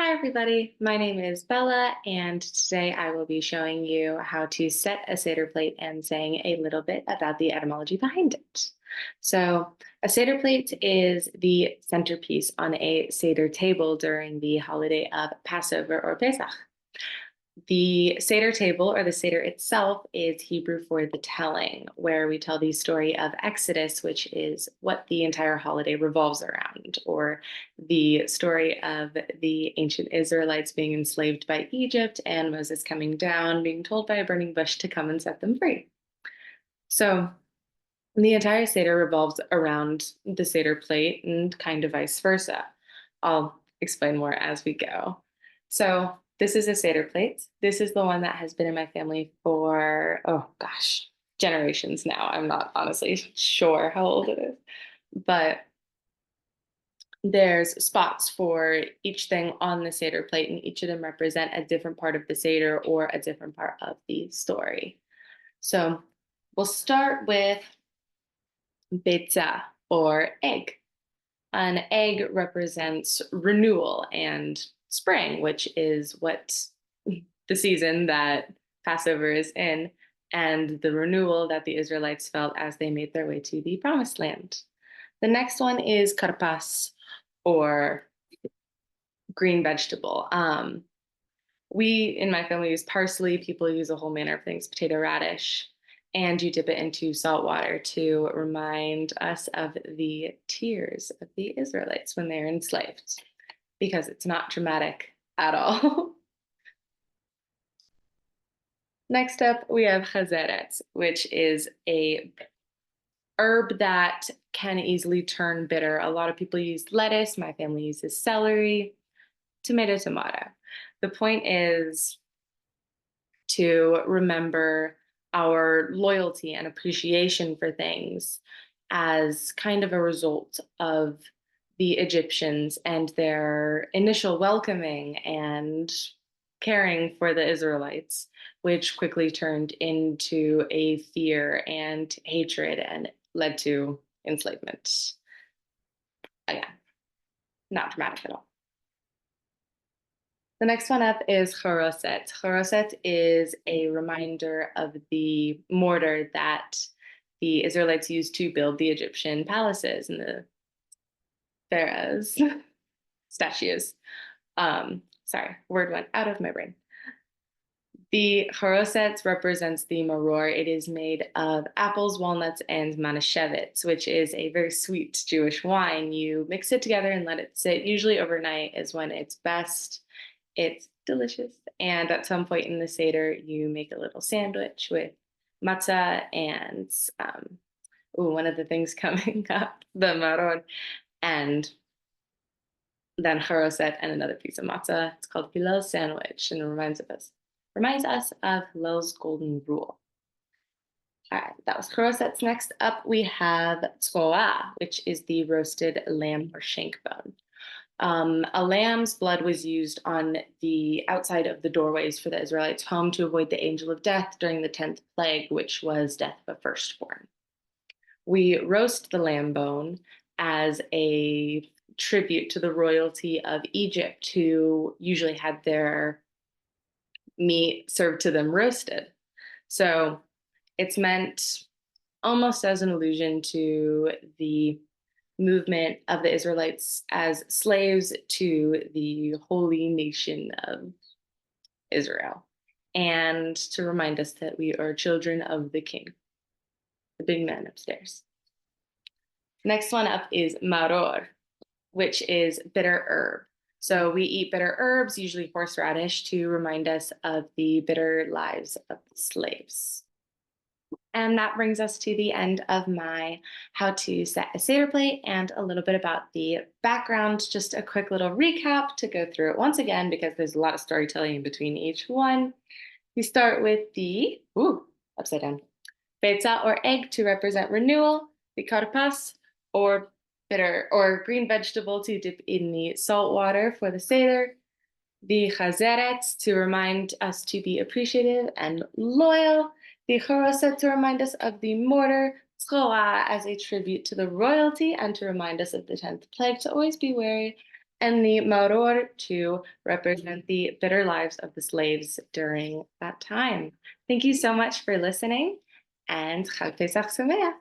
Hi, everybody. My name is Bella, and today I will be showing you how to set a Seder plate and saying a little bit about the etymology behind it. So, a Seder plate is the centerpiece on a Seder table during the holiday of Passover or Pesach. The Seder table or the Seder itself is Hebrew for the telling, where we tell the story of Exodus, which is what the entire holiday revolves around, or the story of the ancient Israelites being enslaved by Egypt and Moses coming down, being told by a burning bush to come and set them free. So the entire Seder revolves around the Seder plate and kind of vice versa. I'll explain more as we go. So, this is a Seder plate. This is the one that has been in my family for, oh gosh, generations now. I'm not honestly sure how old it is, but there's spots for each thing on the Seder plate, and each of them represent a different part of the Seder or a different part of the story. So, we'll start with Betza or egg. An egg represents renewal and spring, which is what the season that Passover is in, and the renewal that the Israelites felt as they made their way to the promised land. The next one is karpas, or green vegetable. We in my family use parsley. People use a whole manner of things, potato radish, and you dip it into salt water to remind us of the tears of the Israelites when they're enslaved, because it's not dramatic at all. Next up, we have chazeret, which is a herb that can easily turn bitter. A lot of people use lettuce. My family uses celery, tomato. The point is to remember our loyalty and appreciation for things as kind of a result of the Egyptians and their initial welcoming and caring for the Israelites, which quickly turned into a fear and hatred and led to enslavement. Again, not dramatic at all. The next one up is Choroset. Choroset is a reminder of the mortar that the Israelites used to build the Egyptian palaces and the pharaohs' statues. Sorry, word went out of my brain. The Choroset represents the maror. It is made of apples, walnuts, and manischewitz, which is a very sweet Jewish wine. You mix it together and let it sit. Usually overnight is when it's best. It's delicious. And at some point in the Seder, you make a little sandwich with matzah and one of the things coming up, the maror, and then charoset and another piece of matzah. It's called Hillel's sandwich, and it reminds us of Hillel's golden rule. All right, that was charoset. Next up, we have tzroa, which is the roasted lamb or shank bone. A lamb's blood was used on the outside of the doorways for the Israelites' home to avoid the angel of death during the 10th plague, which was death of a firstborn. We roast the lamb bone as a tribute to the royalty of Egypt, who usually had their meat served to them roasted. So it's meant almost as an allusion to the movement of the Israelites as slaves to the holy nation of Israel, and to remind us that we are children of the king, the big man upstairs. Next one up is maror, which is bitter herb. So we eat bitter herbs, usually horseradish, to remind us of the bitter lives of the slaves. And that brings us to the end of my how to set a Seder plate and a little bit about the background. Just a quick little recap to go through it once again, because there's a lot of storytelling in between each one. You start with the, upside down, Betza or egg to represent renewal, the karpas or bitter or green vegetable to dip in the salt water for the Seder, the chazeret to remind us to be appreciative and loyal, the choroset to remind us of the mortar, tzroa as a tribute to the royalty and to remind us of the 10th plague to always be wary, and the Maror to represent the bitter lives of the slaves during that time. Thank you so much for listening, and Chag Pesach Sameach.